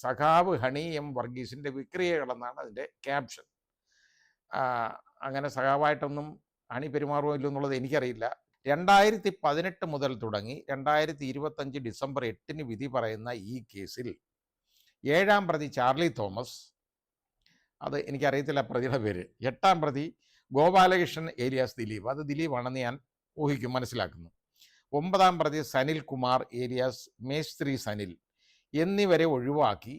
സഖാവ് honey M വർഗീസിൻ്റെ വിക്രിയകളെന്നാണ് അതിൻ്റെ caption. അങ്ങനെ സഖാവായിട്ടൊന്നും ഹണി പെരുമാറുമോ ഇല്ലോ എന്നുള്ളത് എനിക്കറിയില്ല. 2018 മുതൽ തുടങ്ങി 2025 ഡിസംബർ 8 വിധി പറയുന്ന ഈ കേസിൽ 7-ാം പ്രതി ചാർലി തോമസ്, അത് എനിക്കറിയത്തില്ല പ്രതിയുടെ പേര്, 8-ാം പ്രതി ഗോപാലകൃഷ്ണൻ ഏലിയാസ് ദിലീപ്, അത് ദിലീപാണെന്ന് ഞാൻ ഊഹിക്കും, മനസ്സിലാക്കുന്നു, 9-ാം പ്രതി സനിൽ കുമാർ ഏലിയാസ് മേസ്ത്രി സനിൽ എന്നിവരെ ഒഴിവാക്കി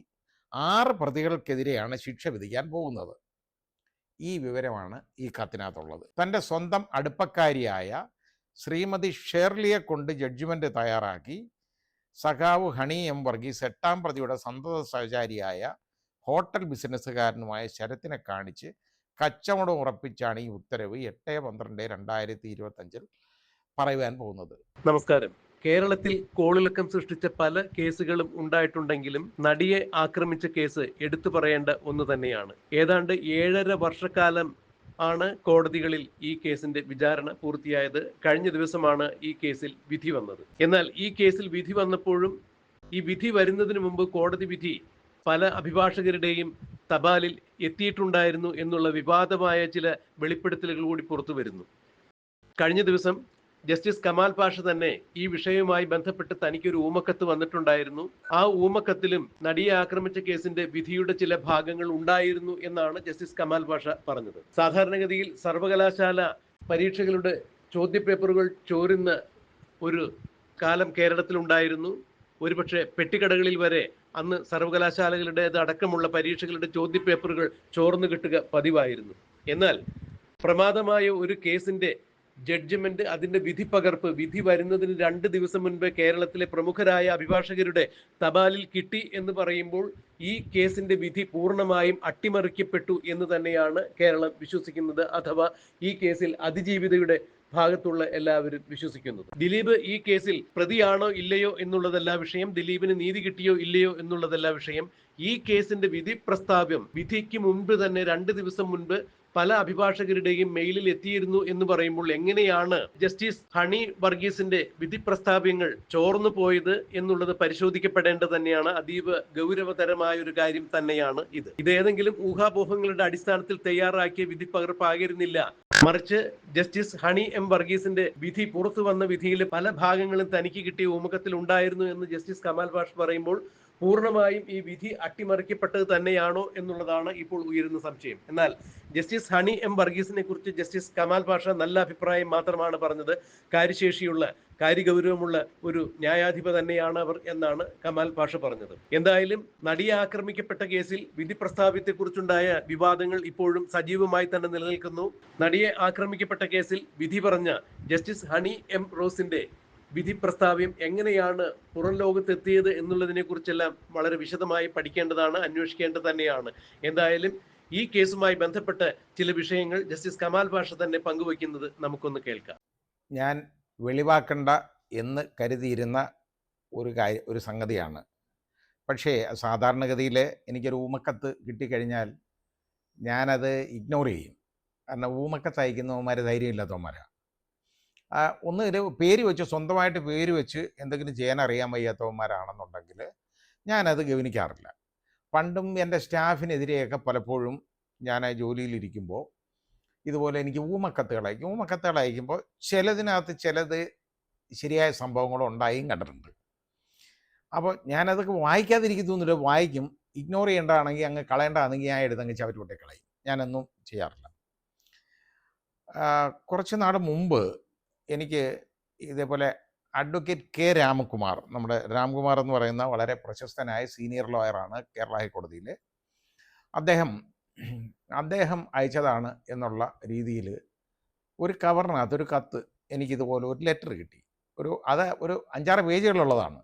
6 പ്രതികൾക്കെതിരെയാണ് ശിക്ഷ വിധിക്കാൻ പോകുന്നത്. ഈ വിവരമാണ് ഈ കത്തിനകത്തുള്ളത്. തൻ്റെ സ്വന്തം അടുപ്പക്കാരിയായ ശ്രീമതി ഷേർലിയെ കൊണ്ട് ജഡ്ജ്മെൻറ്റ് തയ്യാറാക്കി സഖാവ് ഹണി എം വർഗീസ് 8-ാം പ്രതിയുടെ സന്തത സഹചാരിയായ ഹോട്ടൽ ബിസിനസ്സുകാരനുമായ ശരത്തിനെ കാണിച്ച് കച്ചവടം ഉറപ്പിച്ചാണ് ഈ ഉത്തരവ് 8/12/2025 പറയുവാൻ പോകുന്നത്. നമസ്കാരം. കേരളത്തിൽ കോളിളക്കം സൃഷ്ടിച്ച പല കേസുകളും ഉണ്ടായിട്ടുണ്ടെങ്കിലും നടിയെ ആക്രമിച്ച കേസ് എടുത്തു പറയേണ്ട ഒന്ന് തന്നെയാണ്. ഏതാണ്ട് 7.5 വർഷക്കാലം ആണ് കോടതികളിൽ ഈ കേസിന്റെ വിചാരണ പൂർത്തിയായത്. കഴിഞ്ഞ ദിവസമാണ് ഈ കേസിൽ വിധി വന്നത്. എന്നാൽ ഈ കേസിൽ വിധി വന്നപ്പോഴും ഈ വിധി വരുന്നതിന് മുമ്പ് കോടതി വിധി പല അഭിഭാഷകരുടെയും തപാലിൽ എത്തിയിട്ടുണ്ടായിരുന്നു എന്നുള്ള വിവാദമായ ചില വെളിപ്പെടുത്തലുകൾ കൂടി പുറത്തു വരുന്നു. കഴിഞ്ഞ ദിവസം ജസ്റ്റിസ് കമാൽ പാഷ തന്നെ ഈ വിഷയവുമായി ബന്ധപ്പെട്ട് തനിക്കൊരു ഊമക്കത്ത് വന്നിട്ടുണ്ടായിരുന്നു. ആ ഊമക്കത്തിലും നടിയെ ആക്രമിച്ച കേസിന്റെ വിധിയുടെ ചില ഭാഗങ്ങൾ ഉണ്ടായിരുന്നു എന്നാണ് ജസ്റ്റിസ് കമാൽ പാഷ പറഞ്ഞത്. സാധാരണഗതിയിൽ സർവകലാശാല പരീക്ഷകളുടെ ചോദ്യപേപ്പറുകൾ ചോരുന്ന ഒരു കാലം കേരളത്തിലുണ്ടായിരുന്നു. ഒരുപക്ഷെ പെട്ടിക്കടകളിൽ വരെ അന്ന് സർവകലാശാലകളുടേത് അടക്കമുള്ള പരീക്ഷകളുടെ ചോദ്യപേപ്പറുകൾ ചോർന്നു കിട്ടുക പതിവായിരുന്നു. എന്നാൽ പ്രമാദമായ ഒരു കേസിന്റെ ജഡ്ജ്മെന്റ്, അതിന്റെ വിധി പകർപ്പ് വിധി വരുന്നതിന് 2 ദിവസം മുൻപ് കേരളത്തിലെ പ്രമുഖരായ അഭിഭാഷകരുടെ തപാലിൽ കിട്ടി എന്ന് പറയുമ്പോൾ ഈ കേസിന്റെ വിധി പൂർണ്ണമായും അട്ടിമറിക്കപ്പെട്ടു എന്ന് തന്നെയാണ് കേരളം വിശ്വസിക്കുന്നത്. അഥവാ ഈ കേസിൽ അതിജീവിതയുടെ ഭാഗത്തുള്ള എല്ലാവരും വിശ്വസിക്കുന്നത്. ദിലീപ് ഈ കേസിൽ പ്രതിയാണോ ഇല്ലയോ എന്നുള്ളതല്ല വിഷയം, ദിലീപിന് നീതി കിട്ടിയോ ഇല്ലയോ എന്നുള്ളതല്ല വിഷയം. ഈ കേസിന്റെ വിധി പ്രസ്താവ്യം വിധിക്ക് മുൻപ് തന്നെ 2 ദിവസം മുൻപ് പല അഭിഭാഷകരുടെയും മെയിലിൽ എത്തിയിരുന്നു എന്ന് പറയുമ്പോൾ എങ്ങനെയാണ് ജസ്റ്റിസ് ഹണി വർഗീസിന്റെ വിധി പ്രസ്താവ്യങ്ങൾ ചോർന്നു പോയത് എന്നുള്ളത് പരിശോധിക്കപ്പെടേണ്ടത് തന്നെയാണ്. അതീവ ഗൗരവതരമായ ഒരു കാര്യം തന്നെയാണ് ഇത്. ഏതെങ്കിലും ഊഹാപോഹങ്ങളുടെ അടിസ്ഥാനത്തിൽ തയ്യാറാക്കിയ വിധി പകർപ്പായിരുന്നില്ല. മറിച്ച് ജസ്റ്റിസ് ഹണി എം വർഗീസിന്റെ വിധി, പുറത്തു വന്ന വിധിയിലെ പല ഭാഗങ്ങളും തനിക്ക് കിട്ടിയ ഊമക്കത്തിൽ ഉണ്ടായിരുന്നു എന്ന് ജസ്റ്റിസ് കമാൽ പാഷ പറയുമ്പോൾ പൂർണ്ണമായും ഈ വിധി അട്ടിമറിക്കപ്പെട്ടത് തന്നെയാണോ എന്നുള്ളതാണ് ഇപ്പോൾ ഉയരുന്ന സംശയം. എന്നാൽ ജസ്റ്റിസ് ഹണി എം വർഗീസിനെ കുറിച്ച് ജസ്റ്റിസ് കമാൽ പാഷ നല്ല അഭിപ്രായം മാത്രമാണ് പറഞ്ഞത്. കാര്യശേഷിയുള്ള, കാര്യഗൗരവമുള്ള ഒരു ന്യായാധിപ തന്നെയാണ് അവർ എന്നാണ് കമാൽ പാഷ പറഞ്ഞത്. എന്തായാലും നടിയെ ആക്രമിക്കപ്പെട്ട കേസിൽ വിധി പ്രസ്താവ്യത്തെക്കുറിച്ചുണ്ടായ വിവാദങ്ങൾ ഇപ്പോഴും സജീവമായി തന്നെ നിലനിൽക്കുന്നു. നടിയെ ആക്രമിക്കപ്പെട്ട കേസിൽ വിധി പറഞ്ഞ ജസ്റ്റിസ് ഹണി എം റോസിന്റെ വിധി പ്രസ്താവ്യം എങ്ങനെയാണ് പുറം ലോകത്തെത്തിയത് എന്നുള്ളതിനെ കുറിച്ചെല്ലാം വളരെ വിശദമായി പഠിക്കേണ്ടതാണ്, അന്വേഷിക്കേണ്ടത് തന്നെയാണ്. എന്തായാലും ഈ കേസുമായി ബന്ധപ്പെട്ട ചില വിഷയങ്ങൾ ജസ്റ്റിസ് കമാൽ പാഷ തന്നെ പങ്കുവയ്ക്കുന്നത് നമുക്കൊന്ന് കേൾക്കാം. ഞാൻ വെളിവാക്കണ്ട എന്ന് കരുതിയിരുന്ന ഒരു സംഗതിയാണ്. പക്ഷേ സാധാരണഗതിയിൽ എനിക്കൊരു ഊമക്കത്ത് കിട്ടിക്കഴിഞ്ഞാൽ ഞാനത് ഇഗ്നോർ ചെയ്യും. കാരണം ഊമക്കത്ത് അയക്കുന്നവന്മാർ ധൈര്യമില്ലാത്തവന്മാരാണ്. ഒന്ന് പേര് വെച്ച്, സ്വന്തമായിട്ട് പേര് വെച്ച് എന്തെങ്കിലും ചെയ്യാൻ അറിയാൻ വയ്യാത്തവന്മാരാണെന്നുണ്ടെങ്കിൽ ഞാനത് ഗവനിക്കാറില്ല. പണ്ടും എൻ്റെ സ്റ്റാഫിനെതിരെയൊക്കെ പലപ്പോഴും ഞാൻ ജോലിയിലിരിക്കുമ്പോൾ ഇതുപോലെ എനിക്ക് ഊമക്കത്തുകൾ അയക്കുമ്പോൾ ചിലതിനകത്ത് ചിലത് ശരിയായ സംഭവങ്ങളുണ്ടായും കണ്ടിട്ടുണ്ട്. അപ്പോൾ ഞാനതൊക്കെ വായിക്കാതിരിക്കുന്നൊന്നുമില്ല, വായിക്കും. ഇഗ്നോർ ചെയ്യേണ്ടതാണെങ്കിൽ, അങ്ങ് കളയേണ്ടതാണെങ്കിൽ ഞാൻ എടുത്തങ്ങ് ചവറ്റുകൊട്ടേ കളയും. ഞാനൊന്നും ചെയ്യാറില്ല. കുറച്ച് നാൾ മുമ്പ് എനിക്ക് ഇതേപോലെ അഡ്വക്കേറ്റ് കെ രാമകുമാർ, നമ്മുടെ രാംകുമാർ എന്ന് പറയുന്ന വളരെ പ്രശസ്തനായ സീനിയർ ലോയറാണ് കേരള ഹൈക്കോടതിയിൽ, അദ്ദേഹം അയച്ചതാണ് എന്നുള്ള രീതിയിൽ ഒരു കവറിനകത്ത് ഒരു കത്ത്, എനിക്കിതുപോലെ ഒരു ലെറ്റർ കിട്ടി. ഒരു 5-6 പേജുകളുള്ളതാണ്.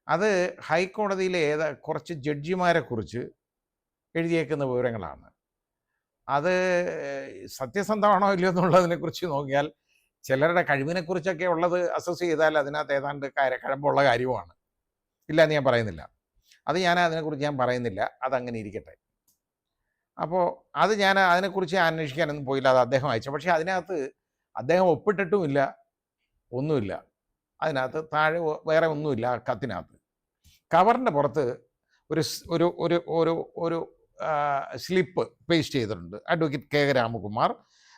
അത് ഹൈക്കോടതിയിലെ കുറച്ച് ജഡ്ജിമാരെക്കുറിച്ച് എഴുതിയേക്കുന്ന വിവരങ്ങളാണ്. അത് സത്യസന്ധമാണോ ഇല്ലയോ എന്നുള്ളതിനെക്കുറിച്ച് നോക്കിയാൽ ചിലരുടെ കഴിവിനെക്കുറിച്ചൊക്കെ ഉള്ളത് അസസ് ചെയ്താൽ അതിനകത്ത് ഏതാണ്ട് കഴമ്പുള്ള കാര്യവുമാണ്. ഇല്ല എന്ന് ഞാൻ പറയുന്നില്ല, അതിനെക്കുറിച്ച് ഞാൻ പറയുന്നില്ല, അതങ്ങനെ ഇരിക്കട്ടെ. അപ്പോൾ ഞാൻ അതിനെക്കുറിച്ച് അന്വേഷിക്കാനൊന്നും പോയില്ല, അത് അദ്ദേഹം അയച്ചു. പക്ഷേ അതിനകത്ത് അദ്ദേഹം ഒപ്പിട്ടിട്ടുമില്ല, ഒന്നുമില്ല. അതിനകത്ത് താഴെ വേറെ ഒന്നുമില്ല. കത്തിനകത്ത് കവറിൻ്റെ പുറത്ത് ഒരു സ്ലിപ്പ് പേസ്റ്റ് ചെയ്തിട്ടുണ്ട്. അഡ്വക്കേറ്റ് കെ രാമകുമാർ,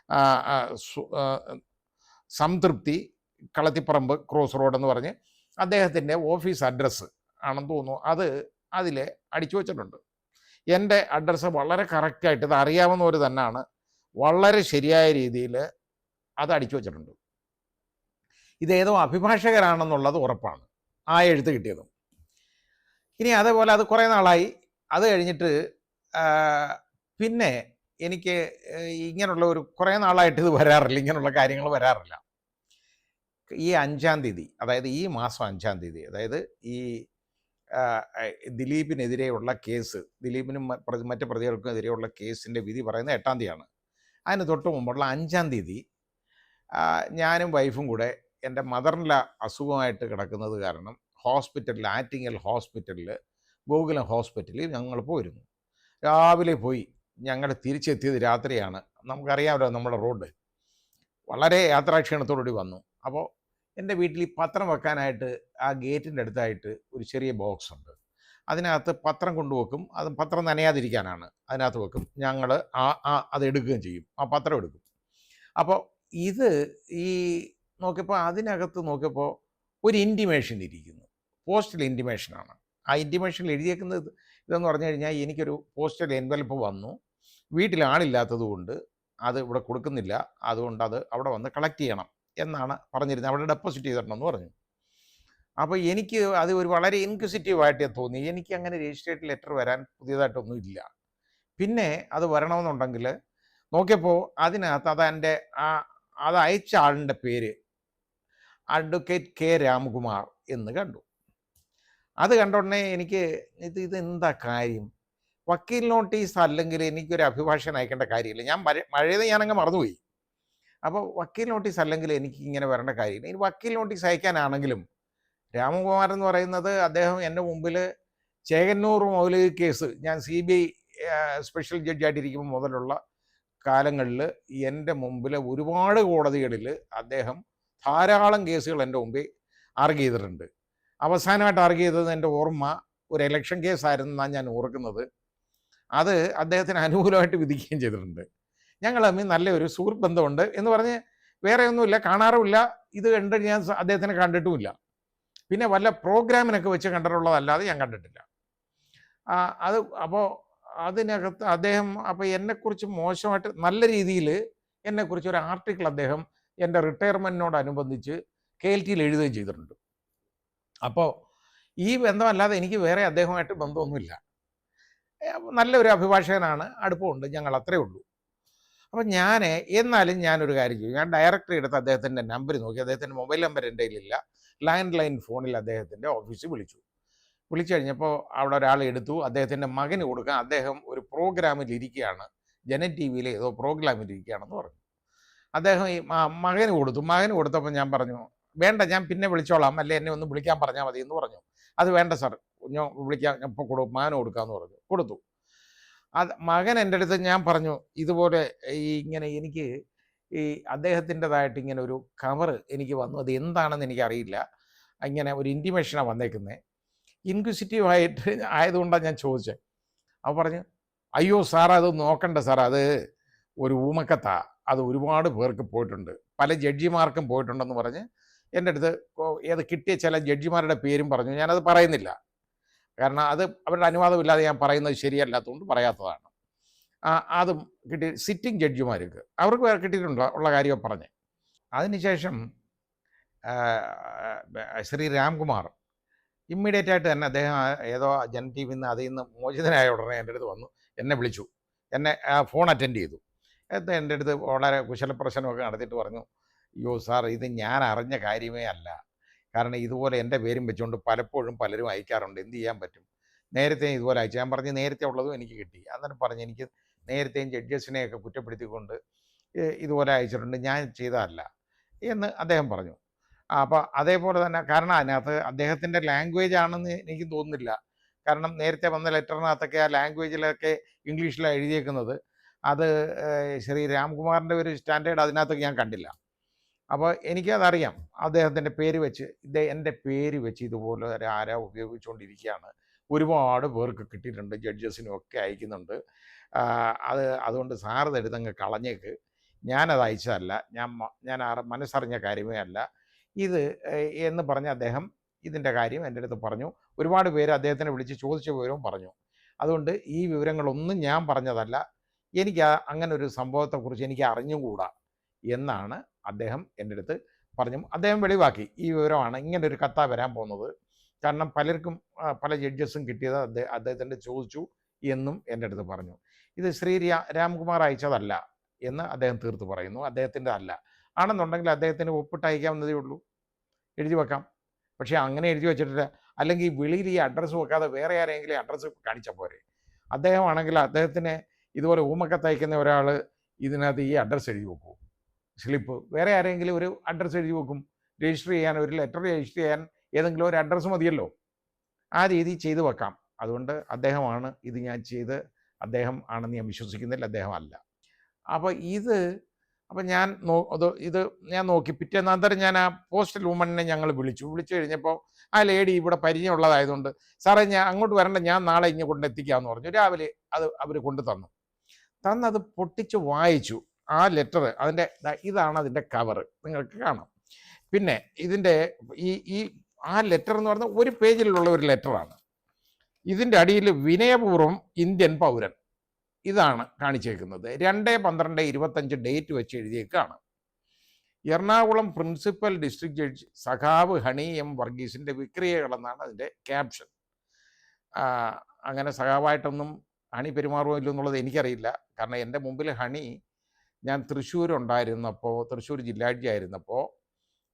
ആ, ആ, സംതൃപ്തി, കളത്തിപ്പറമ്പ് ക്രോസ് റോഡ് എന്ന് പറഞ്ഞ് അദ്ദേഹത്തിൻ്റെ ഓഫീസ് അഡ്രസ്സ് ആണെന്ന് തോന്നുന്നു. അത് അതിൽ അടിച്ചു വച്ചിട്ടുണ്ട്. എൻ്റെ അഡ്രസ്സ് വളരെ കറക്റ്റായിട്ട്, ഇത് അറിയാവുന്നവർ തന്നെയാണ്, വളരെ ശരിയായ രീതിയിൽ അത് അടിച്ചു വച്ചിട്ടുണ്ട്. ഇതേതോ അഭിഭാഷകരാണെന്നുള്ളത് ഉറപ്പാണ് ആ എഴുത്ത് കിട്ടിയതും. ഇനി അതേപോലെ അത് കുറേ നാളായി. അത് കഴിഞ്ഞിട്ട് പിന്നെ എനിക്ക് ഇങ്ങനെയുള്ള കുറേ നാളായിട്ട് ഇത് വരാറില്ല, ഇങ്ങനെയുള്ള കാര്യങ്ങൾ വരാറില്ല. ഈ 5-ാം തീയതി, അതായത് ഈ മാസം 5-ാം തീയതി, അതായത് ഈ ദിലീപിനെതിരെയുള്ള കേസ്, ദിലീപിനും മറ്റ് പ്രതികൾക്കും എതിരെയുള്ള കേസിൻ്റെ വിധി പറയുന്നത് 8-ാം തീയതിയാണ്. അതിന് തൊട്ട് മുമ്പുള്ള 5-ാം തീയതി ഞാനും വൈഫും കൂടെ എൻ്റെ മദറിൻ്റെ അസുഖമായിട്ട് കിടക്കുന്നത് കാരണം ഹോസ്പിറ്റലിൽ, ആറ്റിങ്ങൽ ഹോസ്പിറ്റലിൽ, ഗോകുലം ഹോസ്പിറ്റലിൽ ഞങ്ങൾ പോയിരുന്നു. രാവിലെ പോയി ഞങ്ങൾ തിരിച്ചെത്തിയത് രാത്രിയാണ്. നമുക്കറിയാമല്ലോ നമ്മുടെ റോഡ്. വളരെ യാത്രാക്ഷീണത്തോടുകൂടി വന്നു. അപ്പോൾ എൻ്റെ വീട്ടിൽ ഈ പത്രം വെക്കാനായിട്ട് ആ ഗേറ്റിൻ്റെ അടുത്തായിട്ട് ഒരു ചെറിയ ബോക്സ് ഉണ്ട്. അതിനകത്ത് പത്രം കൊണ്ടുവെക്കും. അത് പത്രം നനയാതിരിക്കാനാണ് അതിനകത്ത് വെക്കും. ഞങ്ങൾ അത് എടുക്കുകയും ചെയ്യും, ആ പത്രം എടുക്കും. അപ്പോൾ ഇത് ഈ നോക്കിയപ്പോൾ അതിനകത്ത് നോക്കിയപ്പോൾ ഒരു ഇൻറ്റിമേഷൻ ഇരിക്കുന്നു. പോസ്റ്റൽ ഇൻറ്റിമേഷനാണ്. ആ ഇൻറ്റിമേഷനിൽ എഴുതിയേക്കുന്നത് ഇതെന്ന് പറഞ്ഞു കഴിഞ്ഞാൽ, എനിക്കൊരു പോസ്റ്റൽ എൻവലപ്പ് വന്നു, വീട്ടിൽ ആളില്ലാത്തത് കൊണ്ട് അത് ഇവിടെ കൊടുക്കുന്നില്ല, അതുകൊണ്ട് അത് അവിടെ വന്ന് കളക്ട് ചെയ്യണം എന്നാണ് പറഞ്ഞിരുന്നത്. അവിടെ ഡെപ്പോസിറ്റ് ചെയ്തിട്ടുണ്ടെന്ന് പറഞ്ഞു. അപ്പോൾ എനിക്ക് അത് ഒരു വളരെ ഇൻക്വിസിറ്റീവായിട്ട് തോന്നി. എനിക്ക് അങ്ങനെ രജിസ്ട്രേഷൻ ലെറ്റർ വരാൻ പുതിയതായിട്ടൊന്നും ഇല്ല. പിന്നെ അത് വരണമെന്നുണ്ടെങ്കിൽ നോക്കിയപ്പോൾ അതിനകത്ത് അത് അയച്ച ആളിൻ്റെ പേര് അഡ്വക്കേറ്റ് കെ രാമകുമാർ എന്ന് കണ്ടു. അത് കണ്ട ഉടനെ എനിക്ക് ഇതെന്താ കാര്യം, വക്കീൽ നോട്ടീസ് അല്ലെങ്കിൽ എനിക്കൊരു അഭിഭാഷകൻ അയക്കേണ്ട കാര്യമില്ല. ഞാനങ്ങ് മറന്നുപോയി. അപ്പോൾ വക്കീൽ നോട്ടീസ് അല്ലെങ്കിൽ എനിക്ക് ഇങ്ങനെ വരേണ്ട കാര്യമില്ല. ഇനി വക്കീൽ നോട്ടീസ് അയക്കാനാണെങ്കിലും രാമകുമാർ എന്ന് പറയുന്നത് അദ്ദേഹം എൻ്റെ മുമ്പിൽ ചേകന്നൂർ മൗലിക കേസ്, ഞാൻ CBI സ്പെഷ്യൽ ജഡ്ജായിട്ടിരിക്കുമ്പോൾ മുതലുള്ള കാലങ്ങളിൽ എൻ്റെ മുമ്പിൽ ഒരുപാട് കോടതികളിൽ അദ്ദേഹം ധാരാളം കേസുകൾ എൻ്റെ മുമ്പിൽ ആർഗ്യ ചെയ്തിട്ടുണ്ട്. അവസാനമായിട്ട് ആർഗ്യ ചെയ്തത് എൻ്റെ ഓർമ്മ ഒരു ഇലക്ഷൻ കേസായിരുന്നാണ് ഞാൻ ഓർക്കുന്നത്. അത് അദ്ദേഹത്തിന് അനുകൂലമായിട്ട് വിധിക്കുകയും ചെയ്തിട്ടുണ്ട്. ഞങ്ങൾ തമ്മിൽ നല്ലൊരു സുഹൃത്ത് ബന്ധമുണ്ട് എന്ന് പറഞ്ഞ് വേറെ ഒന്നുമില്ല, കാണാറുമില്ല. ഇത് കണ്ട് ഞാൻ അദ്ദേഹത്തിനെ കണ്ടിട്ടുമില്ല. പിന്നെ വല്ല പ്രോഗ്രാമിനൊക്കെ വെച്ച് കണ്ടിട്ടുള്ളതല്ലാതെ ഞാൻ കണ്ടിട്ടില്ല. അപ്പോൾ അതിനകത്ത് അദ്ദേഹം അപ്പോൾ എന്നെക്കുറിച്ച് മോശമായിട്ട്, നല്ല രീതിയിൽ എന്നെക്കുറിച്ച് ഒരു ആർട്ടിക്കിൾ അദ്ദേഹം എൻ്റെ റിട്ടയർമെൻറ്റിനോടനുബന്ധിച്ച് KLTയിൽ എഴുതുകയും ചെയ്തിട്ടുണ്ട്. അപ്പോൾ ഈ ബന്ധമല്ലാതെ എനിക്ക് വേറെ അദ്ദേഹമായിട്ട് ബന്ധമൊന്നുമില്ല. നല്ലൊരു അഭിഭാഷകനാണ്, അടുപ്പമുണ്ട്, ഞങ്ങൾ അത്രേ ഉള്ളൂ. അപ്പം എന്നാലും ഞാനൊരു കാര്യം ചെയ്യും. ഞാൻ ഡയറക്ടറി എടുത്ത് അദ്ദേഹത്തിൻ്റെ നമ്പർ നോക്കി. അദ്ദേഹത്തിൻ്റെ മൊബൈൽ നമ്പർ എൻ്റെ കയ്യിലില്ല. ലാൻഡ് ലൈൻ ഫോണിൽ അദ്ദേഹത്തിൻ്റെ ഓഫീസിൽ വിളിച്ചു കഴിഞ്ഞപ്പോൾ അവിടെ ഒരാൾ എടുത്തു. അദ്ദേഹത്തിൻ്റെ മകന് കൊടുക്കാൻ, അദ്ദേഹം ഒരു പ്രോഗ്രാമിൽ ഇരിക്കുകയാണ്, ജനൻ TV ഏതോ പ്രോഗ്രാമിൽ ഇരിക്കുകയാണെന്ന് പറഞ്ഞു. അദ്ദേഹം ഈ മകന് കൊടുത്തപ്പോൾ ഞാൻ പറഞ്ഞു, വേണ്ട, ഞാൻ പിന്നെ വിളിച്ചോളാം, അല്ലെ എന്നെ ഒന്ന് വിളിക്കാൻ പറഞ്ഞാൽ മതി എന്ന് പറഞ്ഞു. അത് വേണ്ട സാർ, ഞാൻ വിളിക്കാം, ഇപ്പോൾ മകന് കൊടുക്കാമെന്ന് പറഞ്ഞു. കൊടുത്തു. മകൻ എൻ്റെ അടുത്ത്, ഞാൻ പറഞ്ഞു ഇതുപോലെ ഇങ്ങനെ എനിക്ക് ഈ അദ്ദേഹത്തിൻ്റെതായിട്ട് ഇങ്ങനെ ഒരു കവർ എനിക്ക് വന്നു, അത് എന്താണെന്ന് എനിക്കറിയില്ല, ഇങ്ങനെ ഒരു ഇൻറ്റിമേഷനാണ് വന്നേക്കുന്നത്, ഇൻക്വിസിറ്റീവായിട്ട് ആയതുകൊണ്ടാണ് ഞാൻ ചോദിച്ചത്. അപ്പോൾ പറഞ്ഞു, അയ്യോ സാർ അത് നോക്കണ്ട സാർ, അത് ഒരു ഊമക്കത്താ, അത് ഒരുപാട് പേർക്ക് പോയിട്ടുണ്ട്, പല ജഡ്ജിമാർക്കും പോയിട്ടുണ്ടെന്ന് പറഞ്ഞ് എൻ്റെ അടുത്ത് കിട്ടിയ ചില ജഡ്ജിമാരുടെ പേരും പറഞ്ഞു. ഞാനത് പറയുന്നില്ല, കാരണം അത് അവരുടെ അനുവാദമില്ലാതെ ഞാൻ പറയുന്നത് ശരിയല്ലാത്തതുകൊണ്ട് പറയാത്തതാണ്. അതും കിട്ടി, സിറ്റിംഗ് ജഡ്ജിമാർക്ക് അവർക്ക് കിട്ടിയിട്ടുണ്ടോ ഉള്ള കാര്യം പറഞ്ഞ്. അതിനുശേഷം ശ്രീ രാംകുമാർ ഇമ്മീഡിയറ്റ് ആയിട്ട് തന്നെ അദ്ദേഹം ഏതോ ജൻ TV അതിൽ നിന്ന് മോചിതനായ ഉടനെ എൻ്റെ അടുത്ത് വന്നു, എന്നെ വിളിച്ചു, എന്നെ ഫോൺ അറ്റൻഡ് ചെയ്തു. എൻ്റെ അടുത്ത് വളരെ കുശലപ്രശ്നമൊക്കെ നടത്തിയിട്ട് പറഞ്ഞു, അയ്യോ സാർ, ഇത് ഞാൻ അറിഞ്ഞ കാര്യമേ അല്ല, കാരണം ഇതുപോലെ എൻ്റെ പേരും വെച്ചുകൊണ്ട് പലപ്പോഴും പലരും അയക്കാറുണ്ട്, എന്ത് ചെയ്യാൻ പറ്റും, നേരത്തെയും ഇതുപോലെ അയച്ചു. ഞാൻ പറഞ്ഞ് നേരത്തെ ഉള്ളതും എനിക്ക് കിട്ടി. അന്നേരം പറഞ്ഞ് എനിക്ക് നേരത്തെയും ജഡ്ജസിനെയൊക്കെ കുറ്റപ്പെടുത്തിക്കൊണ്ട് ഇതുപോലെ അയച്ചിട്ടുണ്ട്, ഞാൻ ചെയ്തതല്ല എന്ന് അദ്ദേഹം പറഞ്ഞു. അപ്പോൾ അതേപോലെ തന്നെ, കാരണം അതിനകത്ത് അദ്ദേഹത്തിൻ്റെ ലാംഗ്വേജ് ആണെന്ന് എനിക്ക് തോന്നുന്നില്ല. കാരണം നേരത്തെ വന്ന ലെറ്ററിനകത്തൊക്കെ ആ ലാംഗ്വേജിലൊക്കെ ഇംഗ്ലീഷിലാണ് എഴുതിയേക്കുന്നത്. അത് ശ്രീ രാംകുമാറിൻ്റെ ഒരു സ്റ്റാൻഡേർഡ് അതിനകത്തൊക്കെ ഞാൻ കണ്ടില്ല. അപ്പോൾ എനിക്കതറിയാം, അദ്ദേഹത്തിൻ്റെ പേര് വെച്ച് എൻ്റെ പേര് വെച്ച് ഇതുപോലെ ആരാ ഉപയോഗിച്ചുകൊണ്ടിരിക്കുകയാണ്, ഒരുപാട് പേർക്ക് കിട്ടിയിട്ടുണ്ട്, ജഡ്ജസിനും ഒക്കെ അയക്കുന്നുണ്ട്. അതുകൊണ്ട് സാർ ഇതെടുത്തങ്ങ് കളഞ്ഞേക്ക്. ഞാനത് അയച്ചതല്ല, ഞാൻ മനസ്സറിഞ്ഞ കാര്യമേ അല്ല ഇത് എന്ന് പറഞ്ഞ് അദ്ദേഹം ഇതിൻ്റെ കാര്യം എൻ്റെ അടുത്ത് പറഞ്ഞു. ഒരുപാട് പേര് അദ്ദേഹത്തിനെ വിളിച്ച് ചോദിച്ച വിവരവും പറഞ്ഞു. അതുകൊണ്ട് ഈ വിവരങ്ങളൊന്നും ഞാൻ പറഞ്ഞതല്ല, എനിക്ക് അങ്ങനെ ഒരു സംഭവത്തെക്കുറിച്ച് എനിക്ക് അറിഞ്ഞുകൂടാ എന്നാണ് അദ്ദേഹം എൻ്റെ അടുത്ത് പറഞ്ഞു. അദ്ദേഹം വെളിവാക്കി ഈ വിവരമാണ്, ഇങ്ങനെ ഒരു കത്താ വരാൻ പോകുന്നത്. കാരണം പലർക്കും പല ജഡ്ജസും കിട്ടിയത് അദ്ദേഹത്തിൻ്റെ ചോദിച്ചു എന്നും എൻ്റെ അടുത്ത് പറഞ്ഞു. ഇത് ശ്രീ രാംകുമാർ അയച്ചതല്ല എന്ന് അദ്ദേഹം തീർത്ത് പറയുന്നു. അദ്ദേഹത്തിൻ്റെ അല്ല. ആണെന്നുണ്ടെങ്കിൽ അദ്ദേഹത്തിന് ഒപ്പിട്ട് അയക്കാവുന്നതേ ഉള്ളൂ, എഴുതി വെക്കാം. പക്ഷേ അങ്ങനെ എഴുതി വെച്ചിട്ടില്ല. അല്ലെങ്കിൽ വെളിയിൽ ഈ അഡ്രസ്സ് വെക്കാതെ വേറെ ആരെങ്കിലും അഡ്രസ്സ് കാണിച്ചാൽ പോരെ. അദ്ദേഹമാണെങ്കിൽ അദ്ദേഹത്തിന് ഇതുപോലെ ഊമക്കത്ത് അയക്കുന്ന ഒരാൾ ഇതിനകത്ത് ഈ അഡ്രസ്സ് എഴുതി വെക്കും, സ്ലിപ്പ്. വേറെ ആരെങ്കിലും ഒരു അഡ്രസ്സ് എഴുതി വെക്കും. രജിസ്റ്റർ ചെയ്യാൻ, ഒരു ലെറ്റർ രജിസ്റ്റർ ചെയ്യാൻ ഏതെങ്കിലും ഒരു അഡ്രസ്സ് മതിയല്ലോ. ആ രീതി ചെയ്തു വെക്കാം. അതുകൊണ്ട് അദ്ദേഹമാണ് ഇത് ഞാൻ ചെയ്ത്, അദ്ദേഹം ആണെന്ന് ഞാൻ വിശ്വസിക്കുന്നില്ല, അദ്ദേഹം അല്ല. അപ്പോൾ ഇത് ഞാൻ നോക്കി. പിറ്റേന്നന്തരം ഞാൻ ആ പോസ്റ്റൽ വുമണിനെ ഞങ്ങൾ വിളിച്ചു കഴിഞ്ഞപ്പോൾ ആ ലേഡി ഇവിടെ പരിചയമുള്ളതായതുകൊണ്ട്, സാറേ ഞാൻ അങ്ങോട്ട് വരണ്ട, ഞാൻ നാളെ ഇങ്ങ് കൊണ്ടെത്തിക്കാമെന്ന് പറഞ്ഞു. രാവിലെ അത് അവർ കൊണ്ടു തന്നത് പൊട്ടിച്ച് വായിച്ചു. ആ ലെറ്റർ, ഇതാണ് അതിൻ്റെ കവർ, നിങ്ങൾക്ക് കാണാം. പിന്നെ ഇതിൻ്റെ ആ ലെറ്റർ എന്ന് പറഞ്ഞാൽ ഒരു പേജിലുള്ള ഒരു ലെറ്ററാണ്. ഇതിൻ്റെ അടിയിൽ വിനയപൂർവ്വം ഇന്ത്യൻ പൗരൻ ഇതാണ് കാണിച്ചേക്കുന്നത്. 2/12/25 ഡേറ്റ് വെച്ച് എഴുതിയേക്കാണ്. എറണാകുളം പ്രിൻസിപ്പൽ ഡിസ്ട്രിക്ട് ജഡ്ജ് സഖാവ് ഹണി എം വർഗീസിൻ്റെ വിക്രിയകളെന്നാണ് അതിൻ്റെ ക്യാപ്ഷൻ. അങ്ങനെ സഖാവായിട്ടൊന്നും ഹണി പെരുമാറുമോ ഇല്ലെന്നുള്ളത് എനിക്കറിയില്ല. കാരണം എൻ്റെ മുമ്പിൽ ഹണി, ഞാൻ തൃശ്ശൂർ ജില്ലാ ജഡ്ജി ആയിരുന്നപ്പോൾ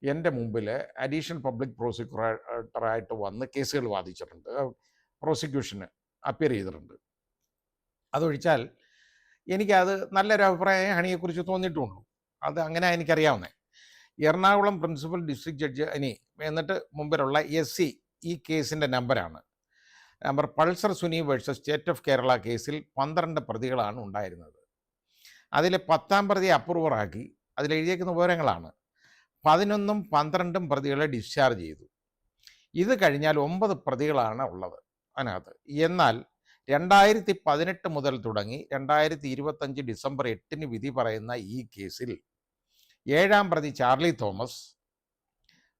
എൻ്റെ മുമ്പിൽ അഡീഷണൽ പബ്ലിക് പ്രോസിക്യൂട്ടറായിട്ട് വന്ന് കേസുകൾ വാദിച്ചിട്ടുണ്ട്, പ്രോസിക്യൂഷന് അപ്പിയർ ചെയ്തിട്ടുണ്ട്. അതൊഴിച്ചാൽ എനിക്കത് നല്ലൊരു അഭിപ്രായം ഹണിയെക്കുറിച്ച് തോന്നിയിട്ടുള്ളൂ. അത് അങ്ങനെ എനിക്കറിയാവുന്നത്. എറണാകുളം പ്രിൻസിപ്പൽ ഡിസ്ട്രിക്ട് ജഡ്ജ് എന്നിട്ട് മുമ്പിലുള്ള SC ഈ കേസിൻ്റെ number Pulsar Suni versus state of Kerala കേസിൽ 12 പ്രതികളാണ് ഉണ്ടായിരുന്നത്. അതിൽ 10ാം പ്രതി അപ്രൂവറാക്കി. അതിലെഴുതിയേക്കുന്ന വിവരങ്ങളാണ്. 11ഉം 12ഉം പ്രതികളെ ഡിസ്ചാർജ് ചെയ്തു. ഇത് കഴിഞ്ഞാൽ 9 പ്രതികളാണ് ഉള്ളത് അതിനകത്ത്. എന്നാൽ 2018 മുതൽ തുടങ്ങി 2025 ഡിസംബർ 8 വിധി പറയുന്ന ഈ കേസിൽ 7ാം പ്രതി ചാർലി തോമസ്,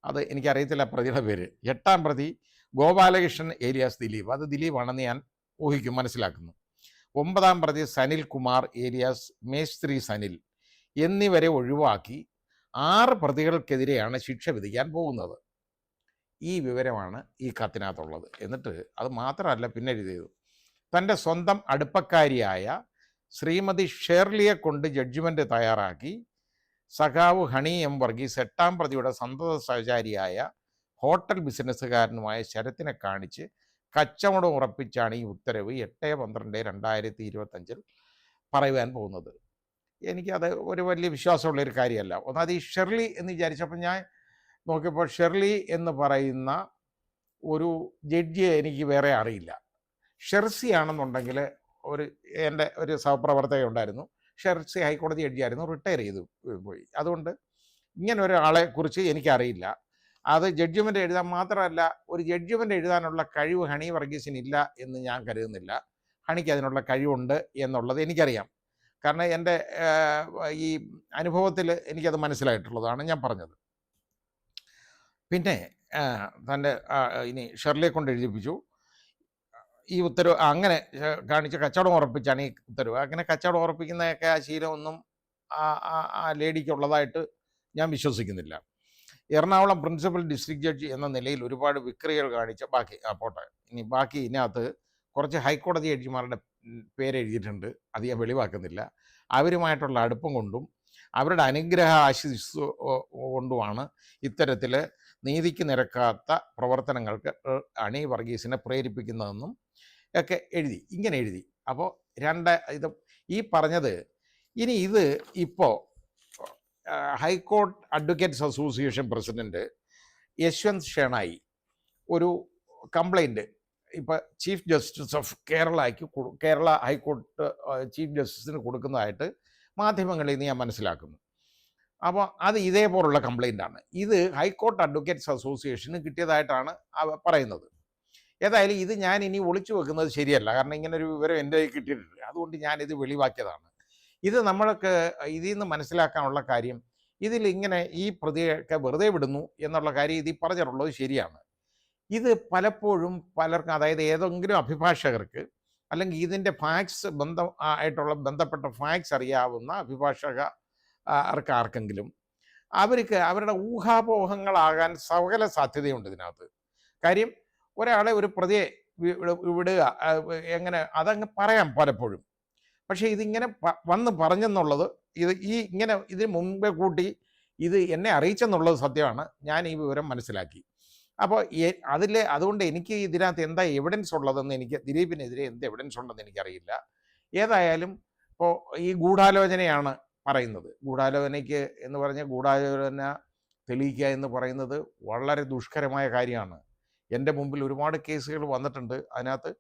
അത് എനിക്കറിയത്തില്ല പ്രതിയുടെ പേര്, 8ാം പ്രതി ഗോപാലകൃഷ്ണൻ ഏലിയാസ് ദിലീപ്, അത് ദിലീപാണെന്ന് ഞാൻ മനസ്സിലാക്കുന്നു, 9ാം പ്രതി സനിൽ കുമാർ ഏലിയാസ് മേസ്ത്രി സനിൽ എന്നിവരെ ഒഴിവാക്കി 6 പ്രതികൾക്കെതിരെയാണ് ശിക്ഷ വിധിക്കാൻ പോകുന്നത്. ഈ വിവരമാണ് ഈ കത്തിനകത്തുള്ളത്. എന്നിട്ട് അത് മാത്രമല്ല, പിന്നെ എഴുതിയത് തൻ്റെ സ്വന്തം അടുപ്പക്കാരിയായ ശ്രീമതി ഷേർലിയെ കൊണ്ട് ജഡ്ജ്മെൻറ്റ് തയ്യാറാക്കി സഖാവ് ഹണി എം വർഗീസ് 8ാം പ്രതിയുടെ സന്തത സഹചാരിയായ ഹോട്ടൽ ബിസിനസ്സുകാരനുമായ ശരത്തിനെ കാണിച്ച് കച്ചവടം ഉറപ്പിച്ചാണ് ഈ ഉത്തരവ് 8/12/2025 പറയുവാൻ പോകുന്നത്. എനിക്കത് ഒരു വലിയ വിശ്വാസമുള്ളൊരു കാര്യമല്ല. ഒന്നാമത് ഈ ഷെർലി എന്ന് വിചാരിച്ചപ്പോൾ ഞാൻ നോക്കിയപ്പോൾ ഷെർലി എന്ന് പറയുന്ന ഒരു ജഡ്ജിയെ എനിക്ക് വേറെ അറിയില്ല. ഷെർസി ആണെന്നുണ്ടെങ്കിൽ എൻ്റെ ഒരു സഹപ്രവർത്തക ഉണ്ടായിരുന്നു, ഷെർസി ഹൈക്കോടതി ജഡ്ജിയായിരുന്നു, റിട്ടയർ ചെയ്തു പോയി. അതുകൊണ്ട് ഇങ്ങനെ ഒരാളെ കുറിച്ച് എനിക്കറിയില്ല. അത് ജഡ്ജ്മെൻ്റ് എഴുതാൻ മാത്രമല്ല, ഒരു ജഡ്ജ്മെൻ്റ് എഴുതാനുള്ള കഴിവ് ഹണി വർഗീസിനില്ല എന്ന് ഞാൻ കരുതുന്നില്ല. ഹണിക്ക് അതിനുള്ള കഴിവുണ്ട് എന്നുള്ളത് എനിക്കറിയാം. കാരണം എൻ്റെ ഈ അനുഭവത്തിൽ എനിക്കത് മനസ്സിലായിട്ടുള്ളതാണ് ഞാൻ പറഞ്ഞത്. പിന്നെ തൻ്റെ ഇനി ഷെർലിയെ കൊണ്ട് എഴുതിപ്പിച്ചു ഈ ഉത്തരവ്. അങ്ങനെ കാണിച്ച് കച്ചവടം ഉറപ്പിച്ചാണ് ഈ ഉത്തരവ്. അങ്ങനെ കച്ചവടം ഉറപ്പിക്കുന്നതൊക്കെ ആ ശീലമൊന്നും ആ ലേഡിക്കുള്ളതായിട്ട് ഞാൻ വിശ്വസിക്കുന്നില്ല. എറണാകുളം പ്രിൻസിപ്പൽ ഡിസ്ട്രിക്ട് ജഡ്ജി എന്ന നിലയിൽ ഒരുപാട് വിക്രിയകൾ കാണിച്ച പോട്ടെ. ഇനി ബാക്കി ഇതിനകത്ത് കുറച്ച് ഹൈക്കോടതി ജഡ്ജിമാരുടെ പേര് എഴുതിയിട്ടുണ്ട്, അത് ഞാൻ വെളിവാക്കുന്നില്ല. അവരുമായിട്ടുള്ള അടുപ്പം കൊണ്ടും അവരുടെ അനുഗ്രഹ ആശിസ് കൊണ്ടുമാണ് ഇത്തരത്തിൽ നീതിക്ക് നിരക്കാത്ത പ്രവർത്തനങ്ങൾക്ക് ഹണി വർഗീസിനെ പ്രേരിപ്പിക്കുന്നതെന്നും ഒക്കെ ഇങ്ങനെ എഴുതി. അപ്പോൾ ഇത് ഈ പറഞ്ഞത്, ഇനി ഇത് ഇപ്പോൾ high court advocates association president Yashwant Shenoy ഒരു കംപ്ലൈൻറ്റ് ഇപ്പോൾ chief justice of Kerala high court chief ജസ്റ്റിസിന് കൊടുക്കുന്നതായിട്ട് മാധ്യമങ്ങളിൽ നിന്ന് ഞാൻ മനസ്സിലാക്കുന്നു. അപ്പോൾ അത് ഇതേപോലുള്ള കംപ്ലൈൻ്റാണ്. ഇത് ഹൈക്കോർട്ട് അഡ്വക്കേറ്റ്സ് അസോസിയേഷന് കിട്ടിയതായിട്ടാണ് പറയുന്നത്. ഏതായാലും ഇത് ഞാൻ ഇനി ഒളിച്ചു വെക്കുന്നത് ശരിയല്ല. കാരണം ഇങ്ങനൊരു വിവരം എൻ്റെ കയ്യിൽ കിട്ടിയിട്ടുണ്ട്. അതുകൊണ്ട് ഞാനിത് വെളിവാക്കിയതാണ്. ഇത് നമ്മൾക്ക് ഇതിൽ നിന്ന് മനസ്സിലാക്കാനുള്ള കാര്യം, ഇതിൽ ഇങ്ങനെ ഈ പ്രതിയൊക്കെ വെറുതെ വിടുന്നു എന്നുള്ള കാര്യം ഇതിൽ പറഞ്ഞിട്ടുള്ളത് ശരിയാണ്. ഇത് പലപ്പോഴും പലർക്കും, അതായത് ഏതെങ്കിലും അഭിഭാഷകർക്ക് അല്ലെങ്കിൽ ഇതിൻ്റെ ഫാക്ട്സ് ആയിട്ടുള്ള ബന്ധപ്പെട്ട ഫാക്ട്സ് അറിയാവുന്ന അഭിഭാഷകർക്ക് ആർക്കെങ്കിലും അവർക്ക് അവരുടെ ഊഹാപോഹങ്ങളാകാൻ സകല സാധ്യതയുണ്ട് ഇതിനകത്ത്. കാര്യം ഒരാളെ ഒരു പ്രതിയെ വിടുക എങ്ങനെ അതങ്ങ് പറയാം പലപ്പോഴും. പക്ഷേ ഇതിങ്ങനെ വന്ന് പറഞ്ഞെന്നുള്ളത് ഇങ്ങനെ ഇതിന് മുമ്പേ കൂട്ടി ഇത് എന്നെ അറിയിച്ചെന്നുള്ളത് സത്യമാണ്. ഞാൻ ഈ വിവരം മനസ്സിലാക്കി. അപ്പോൾ അതുകൊണ്ട് എനിക്ക് ഇതിനകത്ത് എന്താ എവിഡൻസ് ഉള്ളതെന്ന് ദിലീപിനെതിരെ എന്ത് എവിഡൻസ് ഉണ്ടെന്ന് എനിക്കറിയില്ല. ഏതായാലും ഇപ്പോൾ ഈ ഗൂഢാലോചനയാണ് പറയുന്നത്. ഗൂഢാലോചനയ്ക്ക് എന്ന് പറഞ്ഞാൽ ഗൂഢാലോചന തെളിയിക്കുക എന്ന് പറയുന്നത് വളരെ ദുഷ്കരമായ കാര്യമാണ്. എൻ്റെ മുമ്പിൽ ഒരുപാട് കേസുകൾ വന്നിട്ടുണ്ട്. അതിനകത്ത്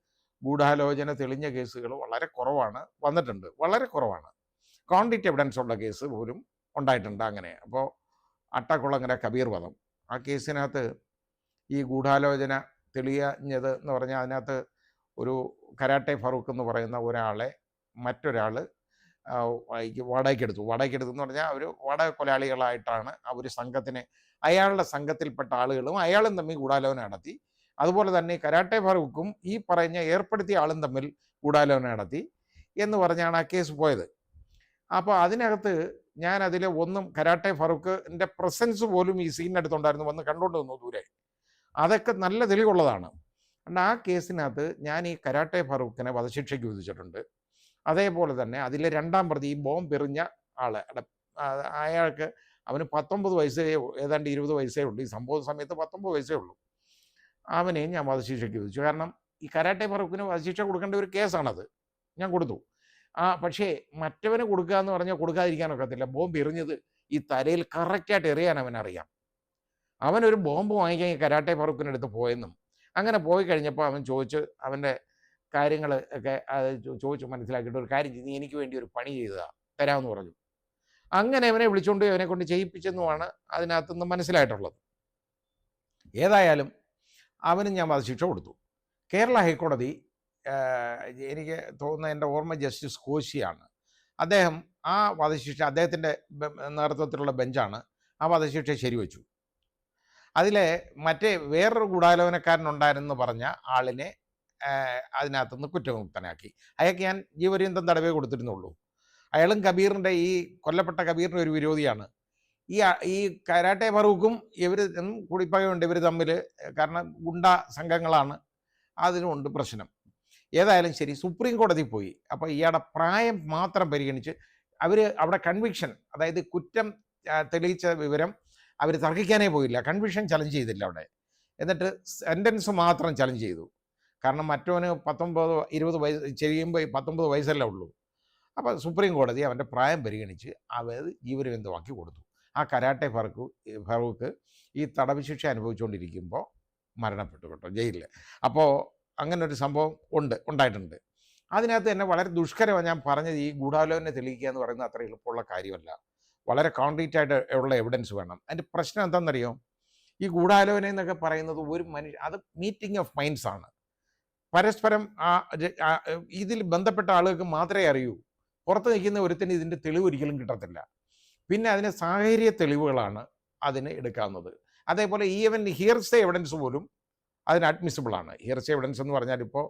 ഗൂഢാലോചന തെളിഞ്ഞ കേസുകൾ വളരെ കുറവാണ് വന്നിട്ടുണ്ട്, വളരെ കുറവാണ്. കോൺക്രീറ്റ് എവിഡൻസ് ഉള്ള കേസ് പോലും ഉണ്ടായിട്ടുണ്ട് അങ്ങനെ. അപ്പോൾ അട്ടക്കുളങ്ങര കബീർ വധം, ആ കേസിനകത്ത് ഈ ഗൂഢാലോചന തെളിഞ്ഞത് എന്ന് പറഞ്ഞാൽ അതിനകത്ത് ഒരു കരാട്ടെ ഫറൂഖ് എന്ന് പറയുന്ന ഒരാളെ മറ്റൊരാൾ വാടകയ്ക്കെടുത്തു എന്ന് പറഞ്ഞാൽ ഒരു വാടക കൊലയാളികളായിട്ടാണ് ആ ഒരു സംഘത്തിനെ, അയാളുടെ സംഘത്തിൽപ്പെട്ട ആളുകളും അയാളും തമ്മിൽ ഗൂഢാലോചന നടത്തി. അതുപോലെ തന്നെ കരാട്ടെ ഫറൂഖും ഈ പറഞ്ഞ ഏർപ്പെടുത്തിയ ആളും തമ്മിൽ ഗൂഢാലോചന നടത്തി എന്ന് പറഞ്ഞാണ് ആ കേസ് പോയത്. അപ്പോൾ അതിനകത്ത് ഞാൻ അതിൽ ഒന്നും കരാട്ടെ ഫറൂഖിൻ്റെ പ്രസൻസ് പോലും ഈ സീനിനടുത്തുണ്ടായിരുന്നു, വന്ന് കണ്ടുകൊണ്ട് നിന്നു ദൂരെ. അതൊക്കെ നല്ല തെളിവുള്ളതാണ്. അതുകൊണ്ട് ആ കേസിനകത്ത് ഞാൻ ഈ കരാട്ടെ ഫറൂഖിനെ വധശിക്ഷയ്ക്ക് വിധിച്ചിട്ടുണ്ട്. അതേപോലെ തന്നെ അതിലെ രണ്ടാം പ്രതി, ഈ ബോംബ് എറിഞ്ഞ ആള്, അയാൾക്ക് അവന് 19 വയസ്സേ, ഏതാണ്ട് 20 വയസ്സേ ഉള്ളൂ. ഈ സംഭവ സമയത്ത് 19 വയസ്സേ ഉള്ളൂ. അവനെയും ഞാൻ വധശിക്ഷയ്ക്ക് വിധിച്ചു. കാരണം ഈ കരാട്ടെ ഫറൂഖിന് വധശിക്ഷ കൊടുക്കേണ്ട ഒരു കേസാണത്, ഞാൻ കൊടുത്തു. പക്ഷേ മറ്റവന് കൊടുക്കുക എന്ന് പറഞ്ഞാൽ കൊടുക്കാതിരിക്കാനൊക്കത്തില്ല. ബോംബ് എറിഞ്ഞത് ഈ തലയിൽ കറക്റ്റായിട്ട് എറിയാൻ അവനറിയാം. അവനൊരു ബോംബ് വാങ്ങിക്കാൻ ഈ കരാട്ടെ ഫറൂഖിനടുത്ത് പോയെന്നും, അങ്ങനെ പോയി കഴിഞ്ഞപ്പോൾ അവൻ ചോദിച്ച് അവൻ്റെ കാര്യങ്ങൾ ഒക്കെ ചോദിച്ച് മനസ്സിലാക്കിയിട്ട് ഒരു കാര്യം ചെയ്ത്, നീ എനിക്ക് വേണ്ടി ഒരു പണി തരാമെന്ന് പറഞ്ഞു. അങ്ങനെ അവനെ വിളിച്ചുകൊണ്ട് അവനെ കൊണ്ട് ചെയ്യിപ്പിച്ചെന്നുമാണ് അതിനകത്തുനിന്ന് മനസ്സിലായിട്ടുള്ളത്. ഏതായാലും അവനും ഞാൻ വധശിക്ഷ കൊടുത്തു. കേരള ഹൈക്കോടതി, എനിക്ക് തോന്നുന്ന എൻ്റെ ഓർമ്മ ജസ്റ്റിസ് കോശിയാണ്, അദ്ദേഹം ആ വധശിക്ഷ, അദ്ദേഹത്തിൻ്റെ നേതൃത്വത്തിലുള്ള ബെഞ്ചാണ് ആ വധശിക്ഷ ശരിവെച്ചു. അതിലെ മറ്റേ വേറൊരു ഗൂഢാലോചനക്കാരനുണ്ടായിരുന്നു പറഞ്ഞ ആളിനെ അതിനകത്തുനിന്ന് കുറ്റമുക്തനാക്കി. അയാൾക്ക് ഞാൻ ജീവപര്യന്തം തടവേ കൊടുത്തിരുന്നുള്ളൂ. അയാളും കബീറിൻ്റെ, ഈ കൊല്ലപ്പെട്ട കബീറിൻ്റെ ഒരു വിരോധിയാണ്. ഈ കരാട്ടെ ഫറൂഖും ഇവർ കുടിപ്പകയുണ്ട് ഇവർ തമ്മിൽ, കാരണം ഗുണ്ട സംഘങ്ങളാണ്, അതിനുമുണ്ട് പ്രശ്നം. ഏതായാലും ശരി, സുപ്രീം കോടതി പോയി. അപ്പോൾ ഇയാളുടെ പ്രായം മാത്രം പരിഗണിച്ച് അവർ അവിടെ കൺവിക്ഷൻ, അതായത് കുറ്റം തെളിയിച്ച വിവരം അവർ തർക്കിക്കാനേ പോയില്ല, കൺവിക്ഷൻ ചലഞ്ച് ചെയ്തില്ല അവിടെ. എന്നിട്ട് സെൻറ്റൻസ് മാത്രം ചലഞ്ച് ചെയ്തു. കാരണം മറ്റവന് 19-20 വയസ്സ് ചെയ്യുമ്പോൾ 19 വയസ്സല്ലേ ഉള്ളൂ. അപ്പോൾ സുപ്രീം കോടതി അവൻ്റെ പ്രായം പരിഗണിച്ച് അവർ ജീവപര്യന്തമാക്കി കൊടുത്തു. ആ കരാട്ടെ ഫറൂഖ് ഈ തടവ് ശിക്ഷ അനുഭവിച്ചുകൊണ്ടിരിക്കുമ്പോൾ മരണപ്പെട്ടു കേട്ടോ, ജയിലിൽ. അപ്പോൾ അങ്ങനൊരു സംഭവം ഉണ്ടായിട്ടുണ്ട്. അതിനകത്ത് തന്നെ വളരെ ദുഷ്കരമാണ്. ഞാൻ പറഞ്ഞത്, ഈ ഗൂഢാലോചന തെളിയിക്കുക എന്ന് പറയുന്നത് അത്ര എളുപ്പമുള്ള കാര്യമല്ല. വളരെ കോൺക്രീറ്റ് ആയിട്ട് ഉള്ള എവിഡൻസ് വേണം. അതിൻ്റെ പ്രശ്നം എന്താണെന്നറിയോ, ഈ ഗൂഢാലോചന എന്നൊക്കെ പറയുന്നത് ഒരു അത് മീറ്റിംഗ് ഓഫ് മൈൻഡ്സ് ആണ്. പരസ്പരം ഇതിൽ ബന്ധപ്പെട്ട ആളുകൾക്ക് മാത്രമേ അറിയൂ. പുറത്ത് നിൽക്കുന്ന ഒരുത്തിന് ഇതിൻ്റെ തെളിവ് ഒരിക്കലും കിട്ടത്തില്ല. പിന്നെ അതിന് സാഹചര്യ തെളിവുകളാണ് അതിന് എടുക്കാവുന്നത്. അതേപോലെ ഈവൻ ഹിയർസേ എവിഡൻസ് പോലും അതിന് അഡ്മിസിബിളാണ്. ഹിയർസേ എവിഡൻസ് എന്ന് പറഞ്ഞാൽ, ഇപ്പോൾ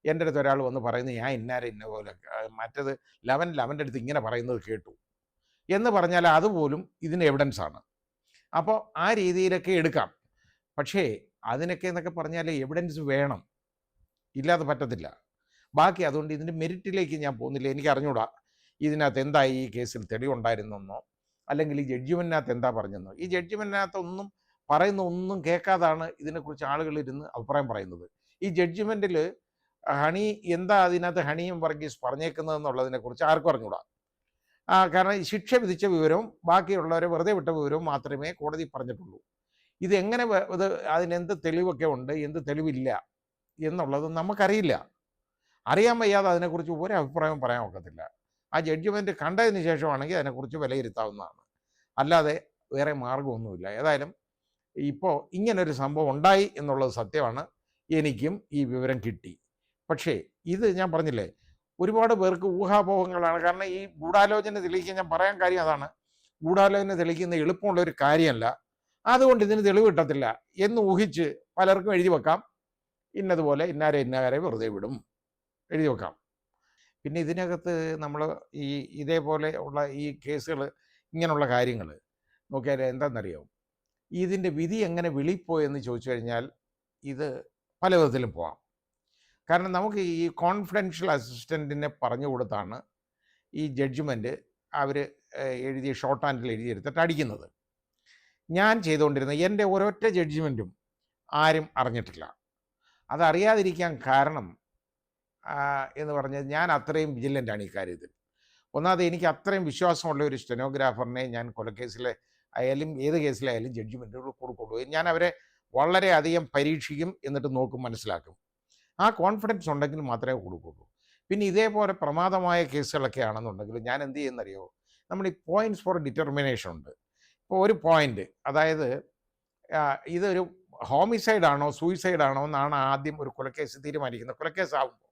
എൻ്റെ അടുത്ത് ഒരാൾ വന്ന് പറയുന്നത് ഞാൻ ഇന്ന പോലെ, മറ്റത് ലവൻ്റെ അടുത്ത് ഇങ്ങനെ പറയുന്നത് കേട്ടു എന്ന് പറഞ്ഞാൽ അതുപോലും ഇതിന് എവിഡൻസാണ്. അപ്പോൾ ആ രീതിയിലൊക്കെ എടുക്കാം. പക്ഷേ അതിനൊക്കെ എന്നൊക്കെ പറഞ്ഞാൽ എവിഡൻസ് വേണം, ഇല്ലാതെ പറ്റത്തില്ല. ബാക്കി അതുകൊണ്ട് ഇതിൻ്റെ മെരിറ്റിലേക്ക് ഞാൻ പോകുന്നില്ല. എനിക്ക് അറിഞ്ഞൂടാ ഇതിനകത്ത് എന്തായി ഈ കേസിൽ തെളിവുണ്ടായിരുന്നെന്നോ അല്ലെങ്കിൽ ഈ ജഡ്ജിമെൻറ്റിനകത്ത് എന്താ പറഞ്ഞെന്നോ. ഈ ജഡ്ജിമെൻറ്റിനകത്ത് ഒന്നും കേൾക്കാതാണ് ഇതിനെക്കുറിച്ച് ആളുകളിരുന്ന് അഭിപ്രായം പറയുന്നത്. ഈ ജഡ്ജിമെൻറ്റിൽ ഹണി എന്താ അതിനകത്ത് ഹണിയും വർഗീസ് പറഞ്ഞേക്കുന്നതെന്നുള്ളതിനെക്കുറിച്ച് ആർക്കും അറിഞ്ഞൂടാ. കാരണം ശിക്ഷ വിധിച്ച വിവരവും ബാക്കിയുള്ളവരെ വെറുതെ വിട്ട വിവരവും മാത്രമേ കോടതി പറഞ്ഞിട്ടുള്ളൂ. ഇതെങ്ങനെ അതിനെന്ത് തെളിവൊക്കെ ഉണ്ട്, എന്ത് തെളിവില്ല എന്നുള്ളത് നമുക്കറിയില്ല. അറിയാൻ വയ്യാതെ അതിനെക്കുറിച്ച് ഒരു അഭിപ്രായം പറയാൻ ഒക്കത്തില്ല. ആ ജഡ്ജ്മെൻറ്റ് കണ്ടതിന് ശേഷമാണെങ്കിൽ അതിനെക്കുറിച്ച് വിലയിരുത്താവുന്നതാണ്, അല്ലാതെ വേറെ മാർഗമൊന്നുമില്ല. ഏതായാലും ഇപ്പോൾ ഇങ്ങനൊരു സംഭവം ഉണ്ടായി എന്നുള്ളത് സത്യമാണ്. എനിക്കും ഈ വിവരം കിട്ടി. പക്ഷേ ഇത് ഞാൻ പറഞ്ഞില്ലേ, ഒരുപാട് പേർക്ക് ഊഹാപോഹങ്ങളാണ്. കാരണം ഈ ഗൂഢാലോചന തെളിയിക്കാൻ ഞാൻ പറയാൻ കാര്യം അതാണ്. ഗൂഢാലോചന തെളിയിക്കുന്ന എളുപ്പമുള്ള ഒരു കാര്യമല്ല. അതുകൊണ്ട് ഇതിന് തെളിവ് കിട്ടത്തില്ല എന്ന് ഊഹിച്ച് പലർക്കും എഴുതി വെക്കാം. ഇന്നതുപോലെ ഇന്നാരെ വെറുതെ വിടും, എഴുതി വെക്കാം. പിന്നെ ഇതിനകത്ത് നമ്മൾ ഈ ഇതേപോലെ ഉള്ള ഈ കേസുകൾ, ഇങ്ങനെയുള്ള കാര്യങ്ങൾ നോക്കിയാൽ എന്താണെന്നറിയോ, ഇതിൻ്റെ വിധി എങ്ങനെ വെളിപ്പോയെന്ന് ചോദിച്ചു കഴിഞ്ഞാൽ ഇത് പല വിധത്തിലും പോവാം. കാരണം നമുക്ക് ഈ കോൺഫിഡൻഷ്യൽ അസിസ്റ്റൻറ്റിനെ പറഞ്ഞു കൊടുത്താണ് ഈ ജഡ്ജ്മെൻറ്റ് അവർ എഴുതി ഷോർട്ട് ഹാൻഡിൽ എഴുതിയെടുത്തിട്ട് അടിക്കുന്നത്. ഞാൻ ചെയ്തുകൊണ്ടിരുന്ന എൻ്റെ ഒരൊറ്റ ജഡ്ജ്മെൻറ്റും ആരും അറിഞ്ഞിട്ടില്ല. അതറിയാതിരിക്കാൻ കാരണം എന്ന് പറഞ്ഞാൽ ഞാൻ അത്രയും വിജിലൻ്റാണ് ഈ കാര്യത്തിൽ. ഒന്നാമത് എനിക്ക് അത്രയും വിശ്വാസമുള്ള ഒരു സ്റ്റെനോഗ്രാഫറിനെ ഞാൻ കൊലക്കേസിലെ ആയാലും ഏത് കേസിലായാലും ജഡ്ജ്മെൻറ്റുകൾ കൊടുക്കുള്ളൂ. ഞാൻ അവരെ വളരെയധികം പരീക്ഷിക്കും, എന്നിട്ട് നോക്കും, മനസ്സിലാക്കും. ആ കോൺഫിഡൻസ് ഉണ്ടെങ്കിൽ മാത്രമേ കൊടുക്കുള്ളൂ. പിന്നെ ഇതേപോലെ പ്രമാദമായ കേസുകളൊക്കെ ആണെന്നുണ്ടെങ്കിൽ ഞാൻ എന്ത് ചെയ്യുന്നറിയോ, നമ്മൾ ഈ പോയിൻറ്റ്സ് ഫോർ ഡിറ്റർമിനേഷൻ ഉണ്ട്. ഇപ്പോൾ ഒരു പോയിൻ്റ്, അതായത് ഇതൊരു ഹോമിസൈഡ് ആണോ സൂയിസൈഡ് ആണോ എന്നാണ് ആദ്യം ഒരു കൊലക്കേസ് തീരുമാനിക്കുന്നത്. കൊലക്കേസ് ആകുമ്പോൾ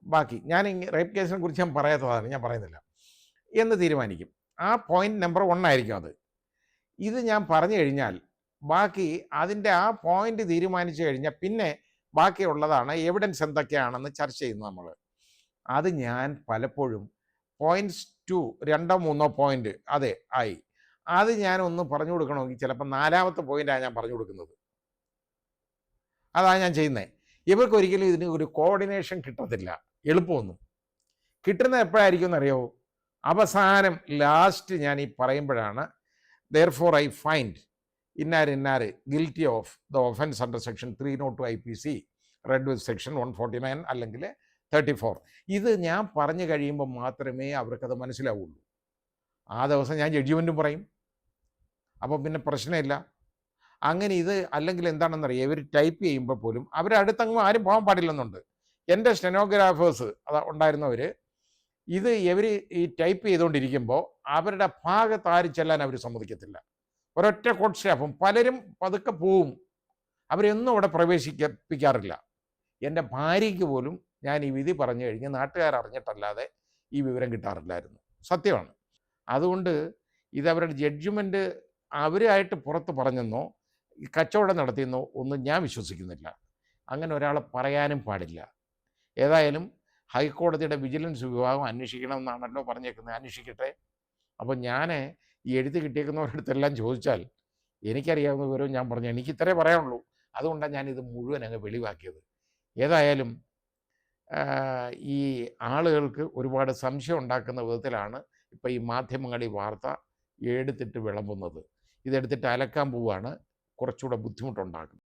ബാക്കി ഞാൻ റേപ്പ് കേസിനെ കുറിച്ച് ഞാൻ പറയാത്തതാണ്, ഞാൻ പറയുന്നില്ല, എന്ന് തീരുമാനിക്കും. ആ പോയിന്റ് നമ്പർ 1 ആയിരിക്കും അത്. ഇത് ഞാൻ പറഞ്ഞു കഴിഞ്ഞാൽ ബാക്കി അതിൻ്റെ ആ പോയിന്റ് തീരുമാനിച്ചു കഴിഞ്ഞാൽ പിന്നെ ബാക്കിയുള്ളതാണ് എവിഡൻസ് എന്തൊക്കെയാണെന്ന് ചർച്ച ചെയ്യുന്നത് നമ്മൾ. അത് ഞാൻ പലപ്പോഴും പോയിൻറ്റ്സ് 2 2 3 പോയിന്റ് അതെ ആയി, അത് ഞാൻ ഒന്ന് പറഞ്ഞു കൊടുക്കണമെങ്കിൽ ചിലപ്പോൾ 4ാമത്തെ പോയിൻ്റാണ് ഞാൻ പറഞ്ഞു കൊടുക്കുന്നത്. അതാണ് ഞാൻ ചെയ്യുന്നത്. ഇവർക്ക് ഒരിക്കലും ഇതിന് ഒരു കോർഡിനേഷൻ കിട്ടത്തില്ല, എളുപ്പമൊന്നും. കിട്ടുന്നത് എപ്പോഴായിരിക്കും എന്നറിയോ, അവസാനം ലാസ്റ്റ് ഞാൻ ഈ പറയുമ്പോഴാണ് therefore I find ഇന്നാര് guilty of the offence under section 302 IPC read with section 149 അല്ലെങ്കിൽ 34. ഇത് ഞാൻ പറഞ്ഞു കഴിയുമ്പോൾ മാത്രമേ അവർക്കത് മനസ്സിലാവുള്ളൂ. ആ ദിവസം ഞാൻ ജഡ്ജ്മെൻറ്റും പറയും, അപ്പോൾ പിന്നെ പ്രശ്നമില്ല. അങ്ങനെ ഇത് അല്ലെങ്കിൽ എന്താണെന്നറിയാം, ഇവർ ടൈപ്പ് ചെയ്യുമ്പോൾ പോലും അവരടുത്തങ്ങും ആരും പോകാൻ പാടില്ലെന്നുണ്ട്. എൻ്റെ സ്റ്റെനോഗ്രാഫേഴ്സ് ഉണ്ടായിരുന്നവർ ഇത് ഇവർ ഈ ടൈപ്പ് ചെയ്തുകൊണ്ടിരിക്കുമ്പോൾ അവരുടെ ഭാഗത്ത് ആരും ചെല്ലാൻ അവർ സമ്മതിക്കത്തില്ല. ഒരൊറ്റ കോട്ട് സ്റ്റാഫും പലരും പതുക്കെ പോവും, അവരൊന്നും അവിടെ പ്രവേശിപ്പിക്കാറില്ല. എൻ്റെ ഭാര്യയ്ക്ക് പോലും ഞാൻ ഈ വിധി പറഞ്ഞു കഴിഞ്ഞ് നാട്ടുകാരറിഞ്ഞിട്ടല്ലാതെ ഈ വിവരം കിട്ടാറില്ലായിരുന്നു. സത്യമാണ്. അതുകൊണ്ട് ഇതവരുടെ ജഡ്ജ്മെൻറ്റ് അവരായിട്ട് പുറത്ത് പറഞ്ഞെന്നോ കച്ചവടം നടത്തിയെന്നോ ഒന്നും ഞാൻ വിശ്വസിക്കുന്നില്ല. അങ്ങനെ ഒരാളെ പറയാനും പാടില്ല. ഏതായാലും ഹൈക്കോടതിയുടെ വിജിലൻസ് വിഭാഗം അന്വേഷിക്കണമെന്നാണല്ലോ പറഞ്ഞേക്കുന്നത്, അന്വേഷിക്കട്ടെ. അപ്പോൾ ഞാൻ ഈ എഴുതി കിട്ടിയേക്കുന്നവരടുത്തെല്ലാം ചോദിച്ചാൽ എനിക്കറിയാവുന്ന വിവരവും ഞാൻ പറഞ്ഞു, എനിക്ക് ഇത്രേ പറയാനുള്ളൂ. അതുകൊണ്ടാണ് ഞാനിത് മുഴുവൻ അങ്ങ് വെളിവാക്കിയത്. ഏതായാലും ഈ ആളുകൾക്ക് ഒരുപാട് സംശയം ഉണ്ടാക്കുന്ന വിധത്തിലാണ് ഇപ്പോൾ ഈ മാധ്യമങ്ങൾ ഈ വാർത്ത എടുത്തിട്ട് വിളമ്പുന്നത്. ഇതെടുത്തിട്ട് അലക്കാൻ പോവുകയാണ്, കുറച്ചുകൂടെ ബുദ്ധിമുട്ടുണ്ടാക്കും.